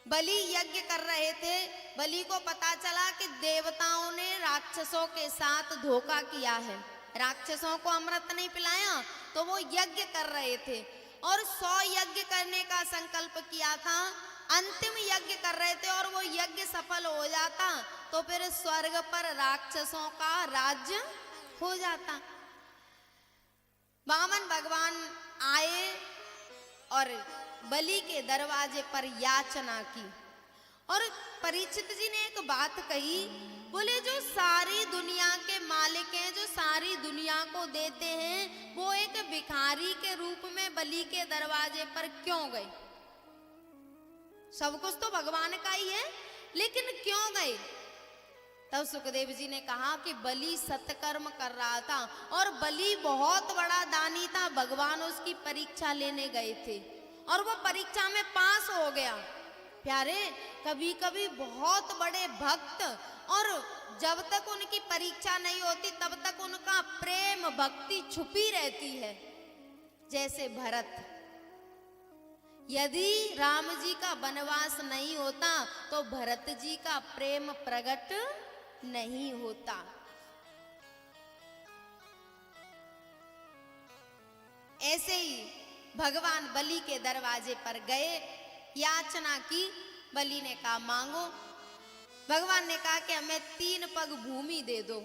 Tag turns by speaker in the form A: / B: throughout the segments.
A: बलि यज्ञ कर रहे थे। बलि को पता चला कि देवताओं ने राक्षसों के साथ धोखा किया है, राक्षसों को अमृत नहीं पिलाया, तो वो यज्ञ कर रहे थे और 100 यज्ञ करने का संकल्प किया था। अंतिम यज्ञ कर रहे थे और वो यज्ञ सफल हो जाता तो फिर स्वर्ग पर राक्षसों का राज्य हो जाता। वामन भगवान आए और बलि के दरवाजे पर याचना की और परीक्षित जी ने एक बात कही, बोले जो सारी दुनिया के मालिक हैं, जो सारी दुनिया को देते हैं, वो एक भिखारी के रूप में बलि के दरवाजे पर क्यों गए? सब कुछ तो भगवान का ही है, लेकिन क्यों गए? तब सुखदेव जी ने कहा कि बलि सत्कर्म कर रहा था और बलि बहुत बड़ा दानी था, भगवान उसकी परीक्षा लेने गए थे और वो परीक्षा में पास हो गया। प्यारे, कभी कभी बहुत बड़े भक्त और जब तक उनकी परीक्षा नहीं होती तब तक उनका प्रेम भक्ति छुपी रहती है। जैसे भरत, यदि राम जी का वनवास नहीं होता तो भरत जी का प्रेम प्रकट नहीं होता। ऐसे ही भगवान बलि के दरवाजे पर गए, याचना की। बलि ने कहा मांगो। भगवान ने कहा कि हमें 3 पग भूमि दे दो।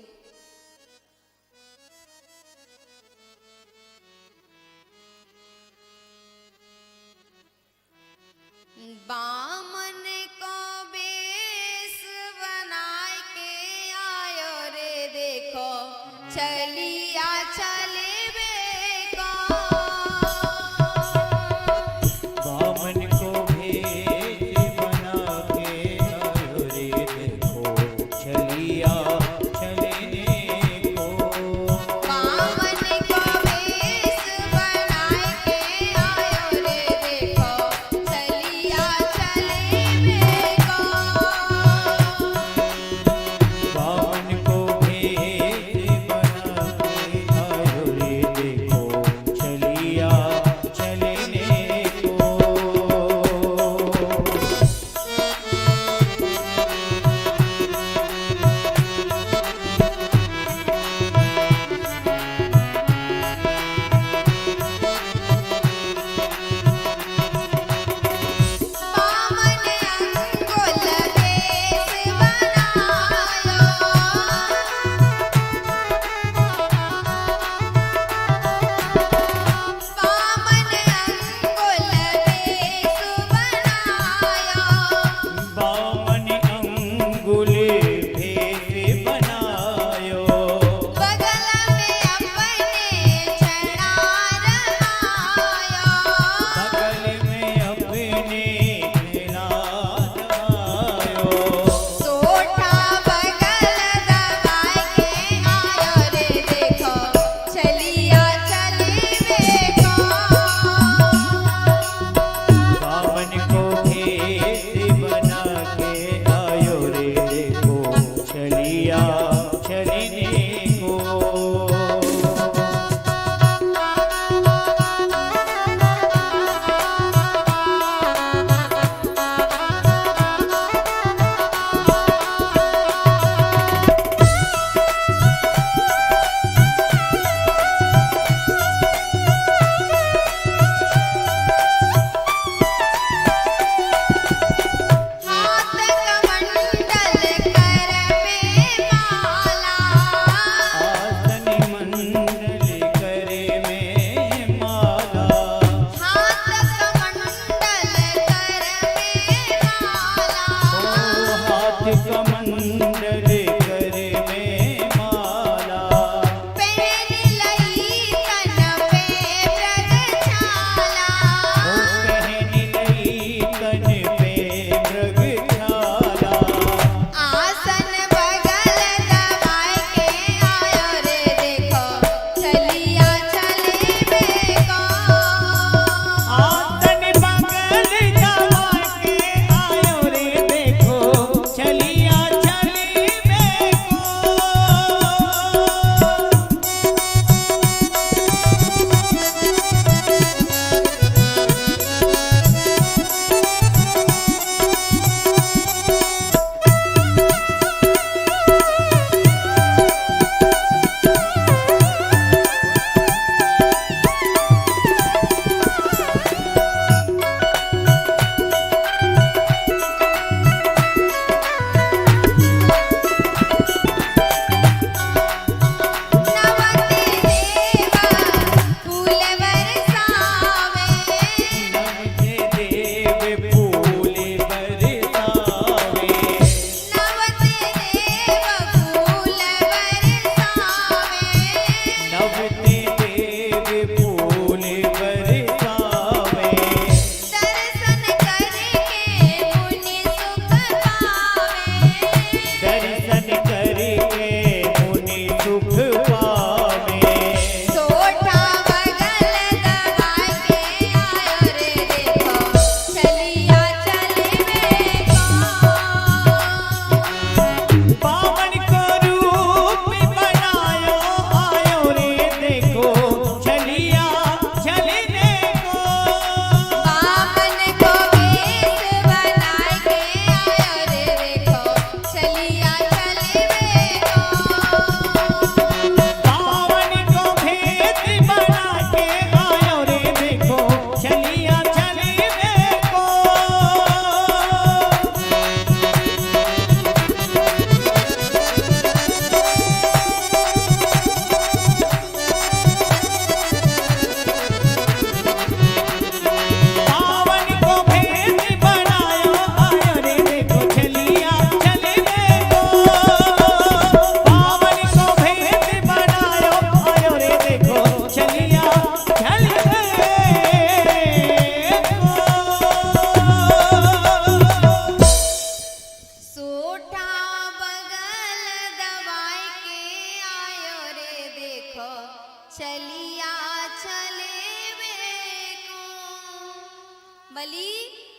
A: बामन को बेश बनाए के आयो रे, देखो चलिया चले बेको।
B: बामन को भेष बना के आयो रे, देखो चलिया चलने को।
A: बामन को बेश बनाए के आयो रे, देखो चलिया चले बेको।
B: बामन को भेष बना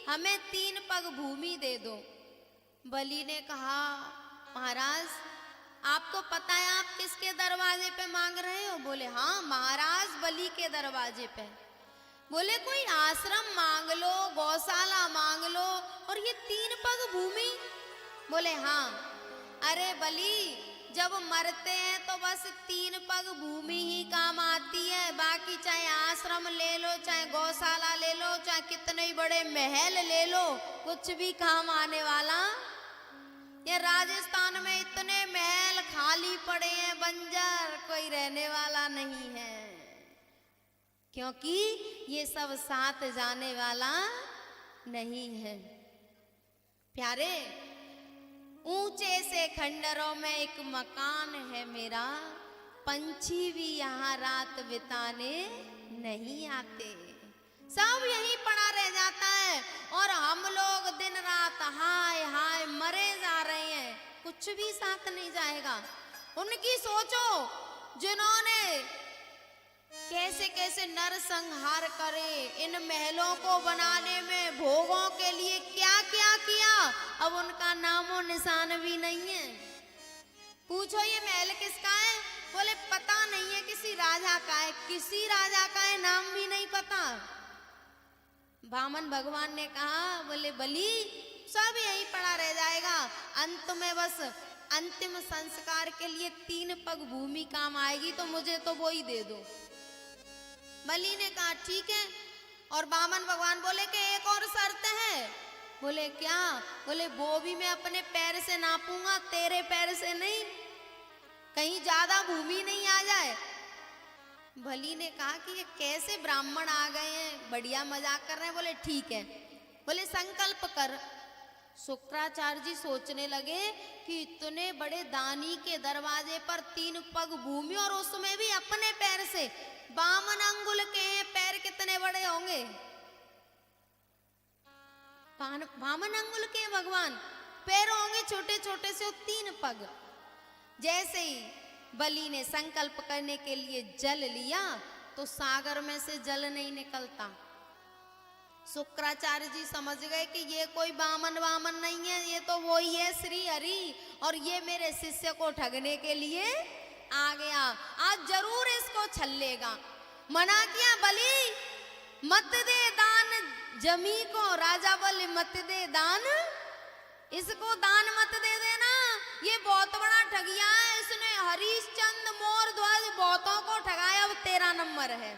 A: हमें 3 पग भूमि दे दो। बलि ने कहा महाराज आपको पता है आप किसके दरवाजे पे मांग रहे हो? बोले हाँ महाराज बलि के दरवाजे पे। बोले कोई आश्रम मांग लो, गौशाला मांग लो, और ये 3 पग भूमि? बोले हाँ। अरे बलि जब मरते हैं तो बस 3 पग भूमि ही काम आती है, बाकी चाहे आश्रम ले लो, चाहे गौशाला ले लो, चाहे कितने ही बड़े महल ले लो, कुछ भी काम आने वाला। ये राजस्थान में इतने महल खाली पड़े हैं, बंजर, कोई रहने वाला नहीं है, क्योंकि ये सब साथ जाने वाला नहीं है। प्यारे, ऊंचे से खंडरों में एक मकान है मेरा, पंछी भी यहाँ रात बिताने नहीं आते, सब यहीं पड़ा रह जाता है, और हम लोग दिन रात हाय हाय मरे जा रहे हैं, कुछ भी साथ नहीं जाएगा। उनकी सोचो जिन्होंने कैसे कैसे नरसंहार करे, इन महलों को बनाने में भोगों के लिए क्या क्या किया, अब उनका नामो निशान भी नहीं है। पूछो ये महल किसका है? बोले पता नहीं है, किसी राजा का है, किसी राजा का है नाम भी नहीं पता। वामन भगवान ने कहा बोले बलि सब यहीं पड़ा रह जाएगा, अंत में बस अंतिम संस्कार के लिए 3 पग भूमि काम आएगी, तो मुझे तो वो ही दे दो। बलि ने कहा ठीक है, और वामन भगवान बोले कि एक और शर्त है। बोले क्या? बोले वो भी मैं अपने पैर से नापूंगा, तेरे पैर से नहीं, कहीं ज्यादा भूमि नहीं आ जाए। बलि ने कहा कि ये कैसे ब्राह्मण आ गए हैं, बढ़िया मजाक कर रहे हैं। बोले ठीक है। बोले संकल्प कर। शुक्राचार्य जी सोचने लगे कि इतने बड़े दानी के दरवाजे पर 3 पग भूमि, और उसमें भी अपने पैर से, बामन अंगुल के पैर कितने बड़े होंगे? बामन अंगुल के भगवान, पैर होंगे छोटे छोटे से, 3 पग। जैसे ही बलि ने संकल्प करने के लिए जल लिया तो सागर में से जल नहीं निकलता। शुक्राचार्य जी समझ गए कि ये कोई बामन वामन नहीं है, ये तो वो ही है श्री हरि, और ये मेरे शिष्य को ठगने के लिए आ गया, आज जरूर इसको छल्लेगा। मना किया बलि मत दे दान जमी को, राजा बोले मत दे दान, इसको दान मत दे देना, ये बहुत बड़ा ठगिया है, इसने हरिश्चंद्र मोर ध्वज बहुतों को ठगाया, अब तेरा नंबर है।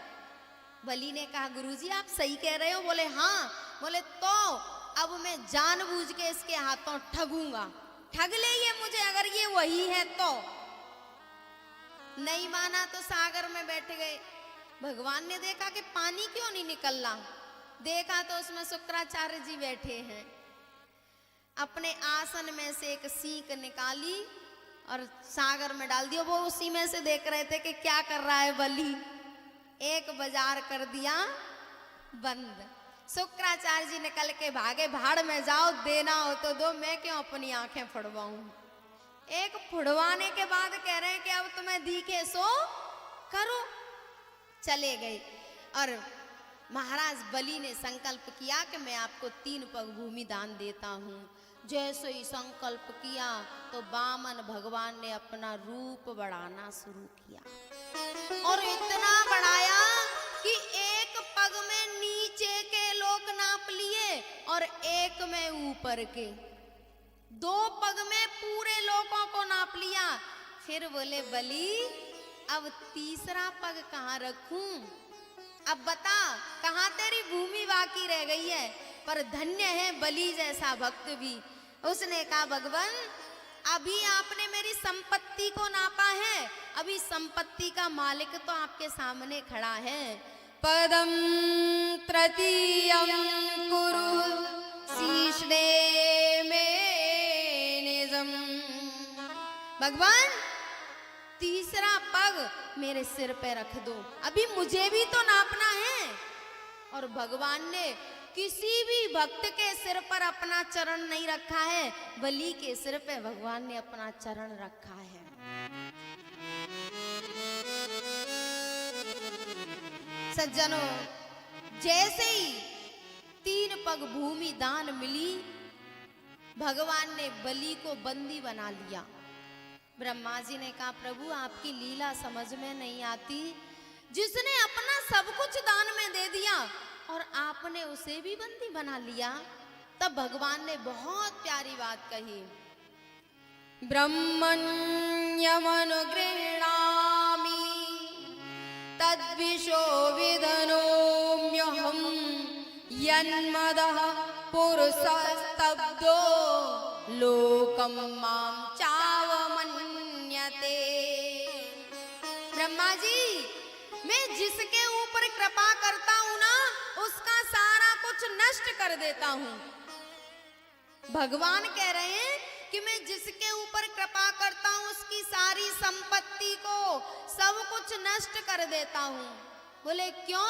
A: बलि ने कहा गुरुजी आप सही कह रहे हो। बोले हाँ। बोले तो अब मैं जानबूझ के इसके हाथों ठगूंगा, ठग ले ये मुझे, अगर ये वही है तो। नहीं माना तो सागर में बैठ गए। भगवान ने देखा कि पानी क्यों नहीं निकल रहा, देखा तो उसमें शुक्राचार्य जी बैठे हैं। अपने आसन में से एक सीख निकाली और सागर में डाल दिया। वो उसी में से देख रहे थे कि क्या कर रहा है बलि। एक बाजार कर दिया बंद। शुक्राचार्य जी निकल के भागे, भाड़ में जाओ, देना हो तो दो, मैं क्यों अपनी आंखें फुड़वाऊं। एक फुड़वाने के बाद कह रहे हैं कि अब तुम्हें दिखे सो करो। चले गए और महाराज बलि ने संकल्प किया कि मैं आपको 3 पग भूमि दान देता हूँ। जैसे ही संकल्प किया तो वामन भगवान ने अपना रूप बढ़ाना शुरू किया और इतना बढ़ाया कि एक पग में नीचे के लोग नाप लिए और एक में ऊपर के, 2 पग में पूरे लोगों को नाप लिया। फिर बोले बलि अब तीसरा पग कहाँ रखूं, अब बता कहाँ तेरी भूमि बाकी रह गई है। पर धन्य है बलि जैसा भक्त भी। उसने कहा भगवान अभी आपने मेरी संपत्ति को नापा है, अभी संपत्ति का मालिक तो आपके सामने खड़ा है। पदम तृतीयं कुरु शीर्षे में निजम। भगवान तीसरा पग मेरे सिर पे रख दो, अभी मुझे भी तो नापना है। और भगवान ने किसी भी भक्त के सिर पर अपना चरण नहीं रखा है, बलि के सिर पे भगवान ने अपना चरण रखा है। सज्जनों, जैसे ही 3 पग भूमि दान मिली, भगवान ने बलि को बंदी बना लिया। ब्रह्मा जी ने कहा प्रभु आपकी लीला समझ में नहीं आती, जिसने अपना सब कुछ दान में दे दिया और आपने उसे भी बंदी बना लिया। तब भगवान ने बहुत प्यारी बात कही, ब्रह्मण्यमनुगृह्णामि तद्विशो विदनोम्यहम् यन्मदः पुरुषस्तब्धो लोकं मां चावमन्यते। ब्रह्मा जी, मैं जिसके ऊपर कृपा करता हूं ना, उसका सारा कुछ नष्ट कर देता हूं। भगवान कह रहे हैं कि मैं जिसके ऊपर कृपा करता हूं उसकी सारी संपत्ति को, सब कुछ नष्ट कर देता हूं। बोले क्यों?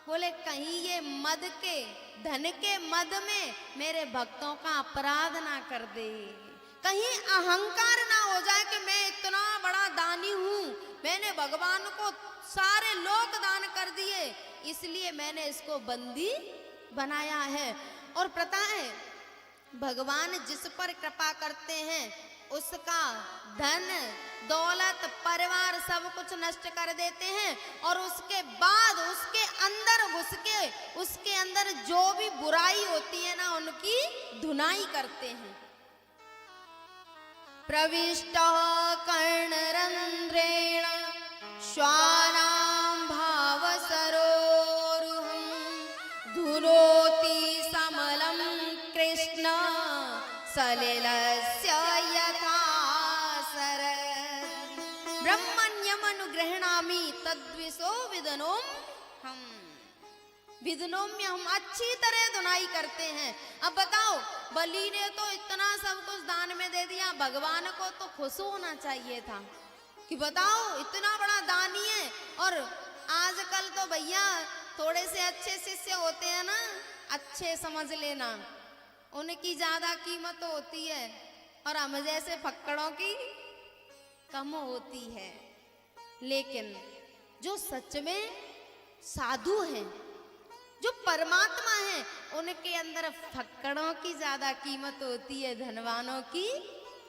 A: बोले कहीं ये मद के, धन के मद में मेरे भक्तों का अपराध ना कर दे, कहीं अहंकार ना हो जाए कि मैं इतना बड़ा दानी हूं, मैंने भगवान को सारे लोक दान कर दिए, इसलिए मैंने इसको बंदी बनाया है। और पता है भगवान जिस पर कृपा करते हैं उसका धन दौलत परिवार सब कुछ नष्ट कर देते हैं, और उसके बाद उसके अंदर घुस के उसके अंदर जो भी बुराई होती है ना, उनकी धुनाई करते हैं। प्रविष्टः कर्णरन्ध्रेण श्वानां भावसरोरुहं धुनोति समलं कृष्ण सलिलस्य यथा सरः। ब्रह्मण्यमनुगृह्णामि तद्विशो विदनोम्यहम्। विदनोम्य हम अच्छी तरह धुनाई करते हैं। अब बताओ, बलि ने तो इतना सब कुछ दान में दे दिया, भगवान को तो खुश होना चाहिए था कि बताओ इतना बड़ा दानी है। और आजकल तो भैया थोड़े से अच्छे शिष्य होते हैं ना, अच्छे समझ लेना, उनकी ज्यादा कीमत होती है और हम जैसे फक्कड़ों की कम होती है। लेकिन जो सच में साधु हैं, जो परमात्मा हैं, उनके अंदर फक्कड़ों की ज्यादा कीमत होती है, धनवानों की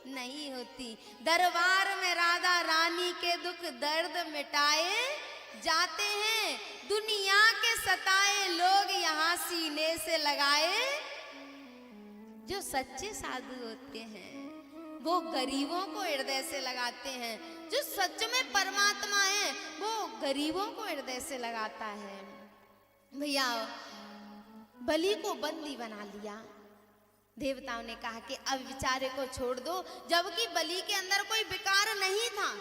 A: नहीं होती। दरबार में राधा रानी के दुख दर्द मिटाए जाते हैं, दुनिया के सताए लोग यहाँ सीने से लगाए। जो सच्चे साधु होते हैं वो गरीबों को हृदय से लगाते हैं, जो सच में परमात्मा है वो गरीबों को हृदय से लगाता है। भैया बलि को बंदी बना लिया, देवताओं ने कहा कि अब बेचारे को छोड़ दो, जबकि बलि के अंदर कोई विकार नहीं था।